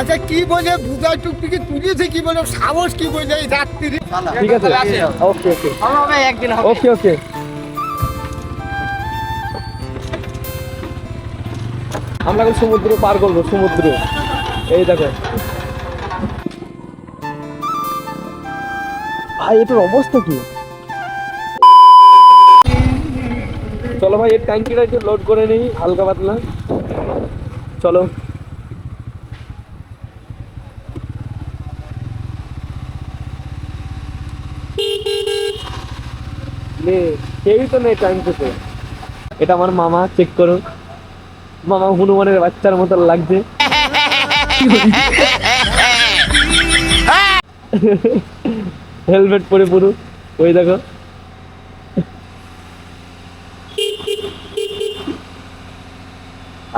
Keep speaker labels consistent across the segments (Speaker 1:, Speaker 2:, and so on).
Speaker 1: আচ্ছা কি বলে বুঝাই টুকটুকি তুলেছে কি বলে সাহস কি বলে এই রাত্রি।
Speaker 2: ঠিক আছে ওকে ওকে
Speaker 3: হবে একদিন হবে।
Speaker 2: ওকে ওকে আমরা এখন সমুদ্র পার করবো সমুদ্র এই দেখো ভাই এটার অবস্থা কি চলো ভাই এর ট্যাঙ্কিটা একটু লোড করে নিই হালকা পাতলা চলো কেউই তো নেই ট্যাঙ্কিতে এটা আমার মামা চেক করো মামা হনুমানের বাচ্চার মতো লাগছে হেলমেট পরে পুরো ওই দেখো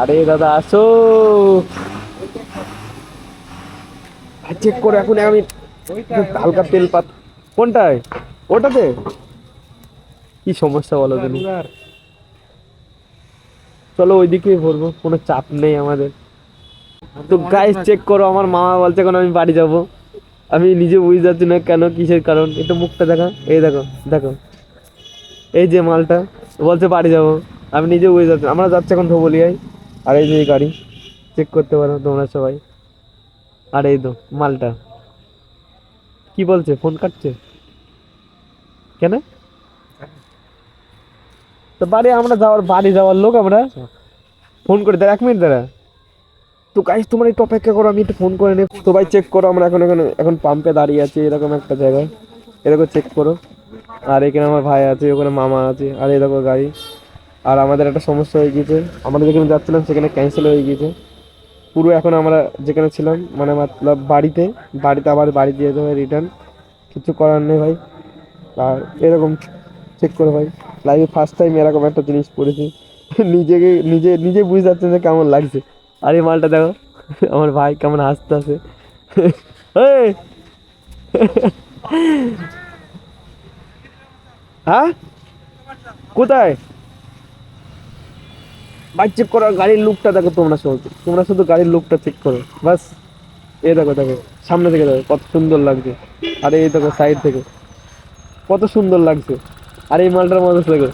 Speaker 2: আরে দাদা আসো চেক করে এখন আমি হালকা তেল পাত কোনটায় ওটাতে কি সমস্যা বলো তুমি চলো ওইদিকে ভরবো কোনো চাপ নেই আমাদের তো গাইস চেক করো আমার মামা বলছে এখন আমি বাড়ি যাব আমি নিজে বুঝতে পারছি না কেন কিসের কারণ একটু মুখটা দেখা এই দেখো দেখো এই যে মালটা বলছে বাড়ি যাব আমি নিজে বুঝতে পারছি আমরা যাচ্ছি এখন ধবলিয়ায় আর এই যে গাড়ি চেক করতে পারো তোমরা সবাই আর এই তো মালটা কি বলছে ফোন কাটছে কেন তো বাড়ি আমরা বাড়ি যাওয়ার লোক আমরা ফোন করে দাঁড়া 1 মিনিট দাঁড়া তো গাইস তোমার একটু অপেক্ষা করো আমি একটু ফোন করে নেব তো ভাই চেক করো আমরা এখন পাম্পে দাঁড়িয়ে আছি এরকম একটা জায়গায় এরকম চেক করো আর এখানে আমার ভাই আছে ওখানে মামা আছে আর এই দেখো গাড়ি আর আমাদের একটা সমস্যা হয়ে গিয়েছে আমরা যেখানে যাচ্ছিলাম সেখানে ক্যান্সেল হয়ে গিয়েছে পুরো এখন আমরা যেখানে ছিলাম মানে মতলব বাড়িতে আবার বাড়ি দিয়ে যেতে হবে রিটার্ন কিছু করার নেই ভাই আর এরকম চেক করে ভাই লাইফে ফার্স্ট টাইম এরকম একটা জিনিস পড়েছি নিজে বুঝতে পারছেন যে কেমন লাগছে আর এই মালটা দেখো আমার ভাই কেমন হাসতে আছে হ্যাঁ কোথায় বাইক চেক করো গাড়ির লুকটা দেখো তোমরা শুধু গাড়ির লুকটা চেক করো বাস এই দেখো সামনে থেকে দেখো কত সুন্দর লাগছে আর এই দেখো সাইড থেকে কত সুন্দর লাগছে আর এই মালটার মধ্যে দেখো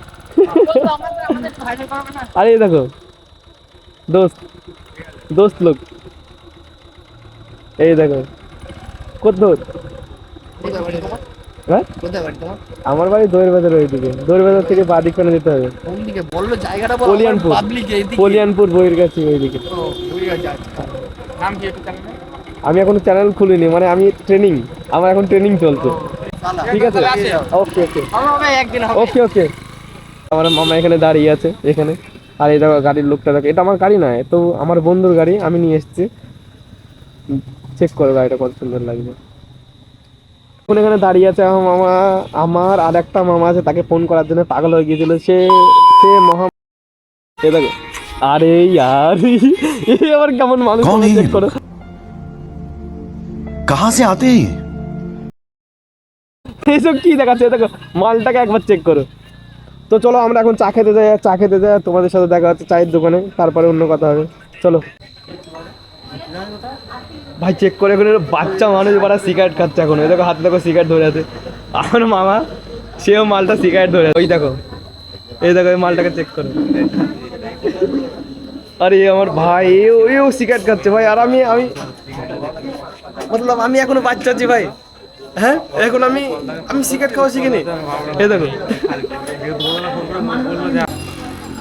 Speaker 2: আরে এই দেখো দোস্ত লোক এই দেখো কত দূর হ্যাঁ আমার বাড়ি দৌড় বাজার ওইদিকে দৌড় বাজার থেকে বাদিক করে যেতে হবে
Speaker 3: বললো জায়গাটা বলো
Speaker 2: কলিয়ানপুর বইয়ের কাছে ওইদিকে
Speaker 3: নাম কি একটু জানেন
Speaker 2: আমি এখন চ্যানেল খুলিনি মানে আমি আমার এখন ট্রেনিং চলছে ঠিক আছে ওকে ওকে
Speaker 3: হবে একদিন হবে
Speaker 2: ওকে ওকে আমার মামা এখানে দাঁড়িয়ে আছে এখানে আর এই দেখো গাড়ির লোকটা দেখো এটা আমার গাড়ি না তো আমার বন্ধুর গাড়ি আমি নিয়ে এসেছি চেক করো গাড়িটা কত সুন্দর লাগবে এখন এখানে দাঁড়িয়ে আছে আমার মামা আমার আর একটা মামা আছে তাকে ফোন করার জন্য পাগল হয়ে গিয়েছিল সে মহা দেখো আরে ইয়ার আবার কেমন মানুষ চেক করো
Speaker 4: कहां से आते हैं
Speaker 2: এইসব কি দেখাচ্ছে দেখো মালটাকে একবার চেক করো তো চলো আমরা এখন চা খেতে যাই তোমাদের সাথে দেখা হচ্ছে চায়ের দোকানে তারপরে অন্য কথা হবে চলো ভাই চেক করে এখন বাচ্চা মানুষ বারা সিগারেট খাচ্ছে এখন এই দেখো হাতে দেখো সিগারেট ধরে আছে আমার মামা সেও মালটা সিগারেট ধরে ওই দেখো এই দেখো এই মালটাকে চেক করো আরে আমার ভাই ও সিগারেট খাচ্ছে ভাই আর আমি মতলব আমি এখনো বাচ্চা আছি ভাই হ্যাঁ এখন আমি সিগারেট খাওয়া শিখিনি এই দেখো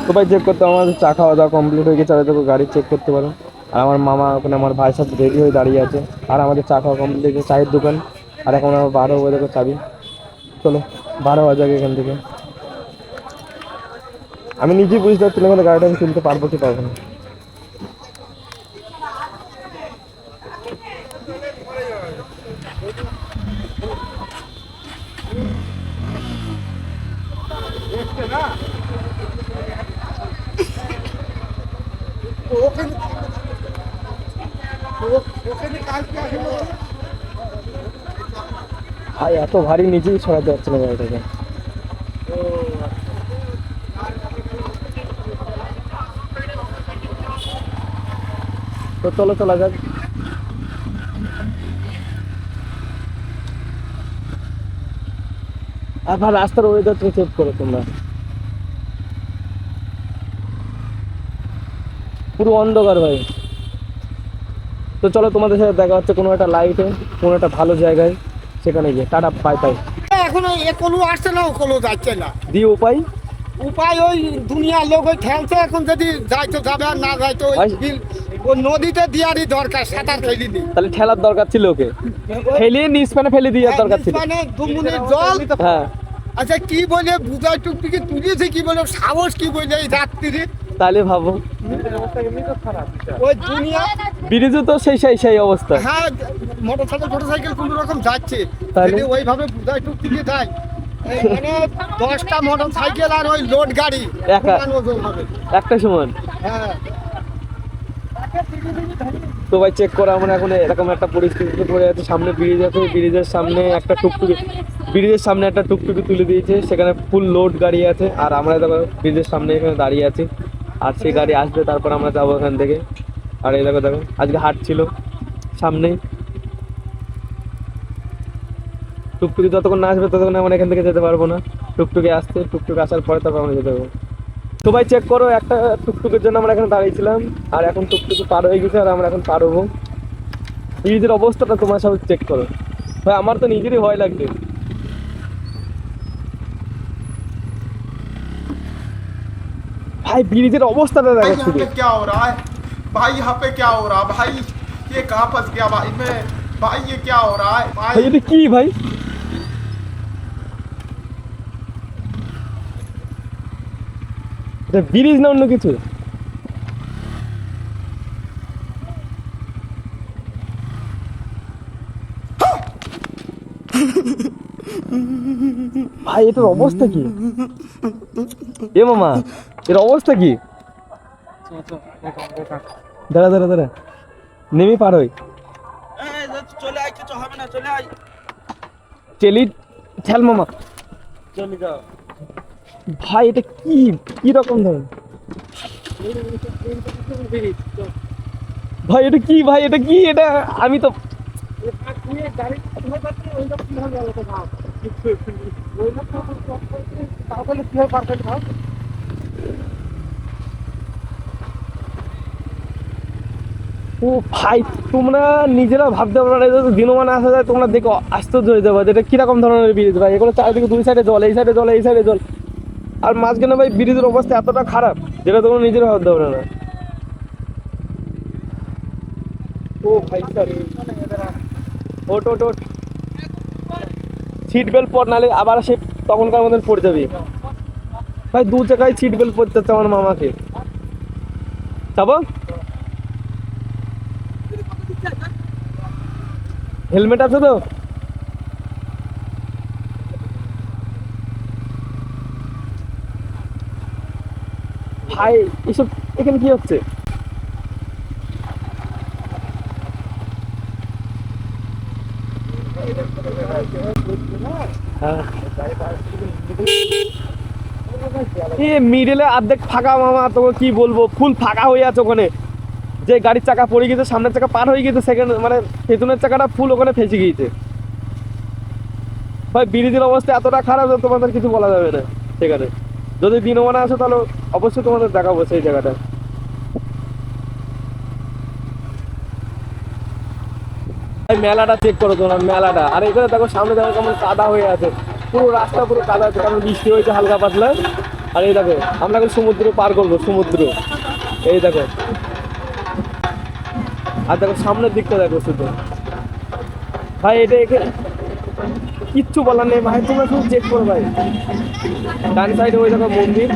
Speaker 2: তো ভাই চেক করতে আমাদের চা খাওয়া দাওয়া কমপ্লিট হয়ে গেছে আর দেখো গাড়ি চেক করতে পারো আর আমার মামা ওখানে আমার ভাইয়ের সাথে রেডি হয়ে দাঁড়িয়ে আছে আর আমাদের চা খাওয়া কমপ্লিট হয়ে গেছে চায়ের দোকান আর এখন আমার 12 হয়ে দেখো চাবি চলো 12 বাজে এখান থেকে আমি নিজেই বুঝতে পারছি না গাড়িটা আমি কিনতে পারবো কি পারবো না ভাই এত ভারী নিজেই ছড়াতে পারছে না গাড়িটাকে তো চলো চলা যাক আর ভাই রাস্তার ওয়েদারটা চেক করো তোমরা, পুরো অন্ধকার ভাই। তো চলো তোমাদের সাথে দেখা হচ্ছে কোনো একটা লাইটে, কোনো একটা ভালো জায়গায়, সেখানে গিয়ে টাটা বাই বাই।
Speaker 1: এখনো এ কলু আসছে না, ও কলু যাচ্ছে না।
Speaker 2: দিয়ে উপায়
Speaker 1: উপায় ওই দুনিয়ার লোক ওই ঠেলছে, এখন যদি যাইতো যাবে আর না যাইতো ওই
Speaker 2: ভাই।
Speaker 1: ও নদীতে দিয়ারই দরকার, সাঁতার ফেলিনি।
Speaker 2: তাহলে ঠেলার দরকার ছিল ওকে, ঠেলিয়ে নিচ প্যানে ফেলে দেওয়ার দরকার ছিল।
Speaker 1: মানে দুমুনির জল।
Speaker 2: হ্যাঁ
Speaker 1: আচ্ছা কি বলে বুঝাই টুকটিকে তুলিয়েছে, কি বলে সাহস, কি বলে এই রাত্রি
Speaker 2: তাহলে ভাবো,
Speaker 1: ওই দুনিয়া।
Speaker 2: ব্রিজে তো সেই অবস্থা।
Speaker 1: হ্যাঁ, মোটরসাইকেল কোন রকম যাচ্ছে,
Speaker 2: তাহলে?
Speaker 1: যদি ওইভাবে বুঝাই টুকটিকে দেয়, এই মানে 10টা মোটরসাইকেল আর ওই লোড গাড়ি
Speaker 2: একা।
Speaker 1: সমান ওজন হবে।
Speaker 2: একটা সমান।
Speaker 1: হ্যাঁ,
Speaker 2: তো ভাই চেক করো, আমরা এখন এরকম একটা পরিস্থিতিতে পড়ে আছে। সামনে ব্রিজ আছে, ব্রিজের সামনে একটা টুকটুকি, ব্রিজের সামনে একটা টুকটুকি তুলে দিয়েছে, সেখানে ফুল লোড গাড়ি আছে। আর আমরা দেখো ব্রিজের সামনে এখানে দাঁড়িয়ে আছি, আর সেই গাড়ি আসবে, তারপর আমরা যাবো এখান থেকে। আর এই দেখো দেখো আজকে হাট ছিল সামনেই, টুকটুকি যতক্ষণ না আসবে ততক্ষণ আমরা এখান থেকে যেতে পারবো না। টুকটুকি আসছে, টুকটুকি আসার পরে তারপর আমরা যেতে পারবো। তো ভাই চেক করো, একটা টুকটুকের জন্য আমরা এখানে দাঁড়িয়েছিলাম, আর এখন টুকটুকি পার হয়ে গেছে, আর আমরা এখন পার হবো। ব্রিজের অবস্থাটা তোমার সাথে চেক করো ভাই, আমার তো নিজেরই ভয় লাগছে। ভাই ব্রিজের অবস্থাটা দেখো
Speaker 4: भाई
Speaker 2: শুধু।
Speaker 4: यहाँ पे क्या हो रहा है भाई, यहाँ पे क्या हो रहा है भाई, ये कहाँ फंस गया भाई मैं, भाई ये क्या हो रहा है
Speaker 2: ভাই
Speaker 4: भाई।
Speaker 2: এটা কি ভাই, এটা ব্রিজ না অন্য কিছু? ভাই এটার অবস্থা কি? এ মামা, এর অবস্থা কি? দাঁড়া দাঁড়া দাঁড়া, নেমে পার হই।
Speaker 3: চলে আয়, কিছু হবে না, চলে আয়।
Speaker 2: চেলি ঠেল মামা, চলে যাও। ভাই এটা কি, কি রকম ধরনের ভাই, এটা কি ভাই, এটা কি, এটা আমি তো ও ভাই, তোমরা নিজেরা ভাবতে পারো না, যদি দিনমান আসা যায় তোমরা দেখো আশ্চর্য হয়ে যাবে, এটা কিরকম ধরনের ব্রিজ ভাই। এগুলো চারিদিকে দুই সাইডে জল, এই সাইডে জল, এই সাইডে জল, আর মাঝখানে ভাই ব্রিজের অবস্থা এতটা খারাপ যেটা তোমরা নিজেরা ভাবতে পারো না। ও ভাই স্যার, ওট ওট ওট, সিট বেল্ট পর, নালে আবার সে তখনকার মতন পড়ে যাবে। ভাই দু জায়গায় সিট বেল্ট পরতে হচ্ছে আমার মামাকে। যাবো, হেলমেট আছে তো? ভাই এসব এখানে কি হচ্ছে? মিডলে অর্ধেক ফাঁকা মামা, তোকে কি বলবো, ফুল ফাঁকা হয়ে আছে ওখানে। যে গাড়ির চাকা পড়ে গেছে, সামনের চাকা পার হয়ে গেছে, সেকেন্ড মানে পেছনের চাকাটা ফুল ওখানে ফেঁসে গিয়েছে। ভাই ব্রিজের অবস্থা এতটা খারাপ যে তোমাদের কিছু বলা যাবে না। সেখানে যদি দিনমানা আসো তাহলে অবশ্যই তোমাদের দেখাবো সেই জায়গাটা। ভাই মেলাটা চেক করো তোমরা, মেলাটা। আর এখানে দেখো সামনে দেখো কেমন কাদা হয়ে আছে, পুরো রাস্তা পুরো কাদা আছে, কারণ বৃষ্টি হয়েছে হালকা পাতলা। আর এই দেখো আমরা এখন সমুদ্র পার করবো, সমুদ্র এই দেখো। আর দেখো সামনের দিকটা দেখো শুধু। ভাই এটা এখানে কিচ্ছু বলার নেই ভাই, তোমরা শুধু চেক করো ভাই। ডান সাইডে ওই দেখো মন্দির,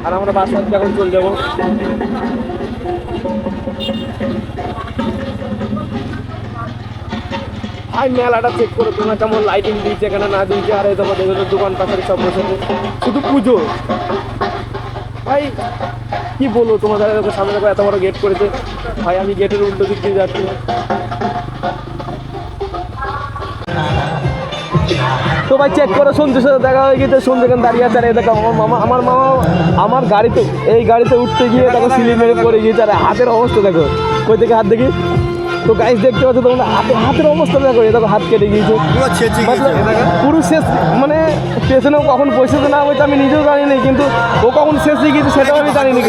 Speaker 2: আর আমরা বাসার এখন চলে যাবো। ভাই মেলাটা চেক করো তোমরা, কেমন লাইটিং দিয়েছে এখানে না দিয়েছে। আর এই তোমার দেখো দোকান পাশারি সব বসে, শুধু পুজো। ভাই কি বলবো তোমাদের, দেখো সামনে দেখো এত বড় গেট করেছে। ভাই আমি গেটের উল্টো দিক দিয়ে যাচ্ছি। তো ভাই চেক করো, সন্ধ্যের সাথে দেখা হয়ে গেছে, সন্ধ্যে এখানে দাঁড়িয়ে আছে। আর এই দেখো আমার মামা আমার গাড়িতে, এই গাড়িতে উঠতে গিয়ে দেখো সিলি মেরে পড়ে গিয়েছে। আর হাতের অবস্থা দেখো, কই থেকে হাত দেখি, তো গাইস দেখতে পাচ্ছ তোমরা হাতের অবস্থা দেখো, এই দেখো হাত কেটে গিয়েছে
Speaker 1: পুরো ছেঁচে গেছে।
Speaker 2: পুরো শেষ, মানে পেছনেও কখন পয়সাতে না হয়েছে আমি নিজেও জানি না, কিন্তু ও কখন শেষ হয়ে গিয়েছে সেটাও আমি জানি না।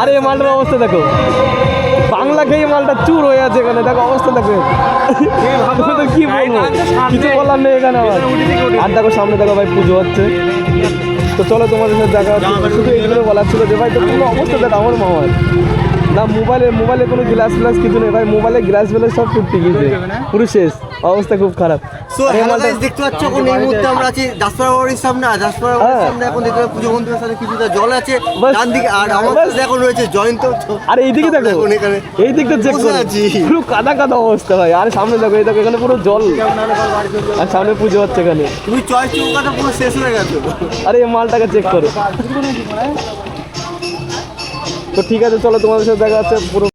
Speaker 2: আরে এই মালটার অবস্থা দেখো, বাংলা খেয়ে মালটা চুর হয়ে আছে এখানে, দেখো অবস্থা দেখো। আমি তো কি বলবো, কিছু বলার নেই এখানে আমার। আর দেখো সামনে দেখো ভাই পুজো হচ্ছে। তো চলো তোমাদের সাথে দেখা হচ্ছে। শুধু এইগুলো বলার ছিল যে ভাই তো পুরো অবস্থা দেখো আমার মামার। না মোবাইলে কোনো গ্লাস ফ্লাস কিছু নেই ভাই, মোবাইলে গ্লাস ফ্লাস সব টুটে গিয়েছে, পুরো শেষ অবস্থা, খুব খারাপ।
Speaker 1: সো
Speaker 2: আর এই
Speaker 1: হ্যালো
Speaker 2: মালটা-
Speaker 1: গাইস, দেখতে পাচ্ছ এখন এই মুহূর্তে আমরা আছি দাসপাড়া বাড়ির সামনে। আর দাসপাড়া বাড়ির
Speaker 2: হ্যাঁ।
Speaker 1: সামনে এখন দেখতে পাচ্ছ পুজো মন্দিরের সাথে কিছুটা জল আছে
Speaker 2: বাস।
Speaker 1: ডান দিকে, আর আমার
Speaker 2: বাস।
Speaker 1: সাথে এখন রয়েছে জয়ন্ত।
Speaker 2: আর এইদিকে দেখো,
Speaker 1: এখন এখানে
Speaker 2: এই দিকটা চেক
Speaker 1: বসে
Speaker 2: করো,
Speaker 1: আছি।
Speaker 2: পুরো কাদা কাদা অবস্থা ভাই। আর সামনে দেখো, এই দেখো এখানে পুরো জল, আর সামনে পুজো হচ্ছে এখানে।
Speaker 1: তুমি চয়েস চৌকাটা পুরো শেষ হয়ে গেছে।
Speaker 2: আরে এই মালটাকে চেক করো। তো ঠিক আছে চলো তোমাদের সাথে দেখা হচ্ছে পুরো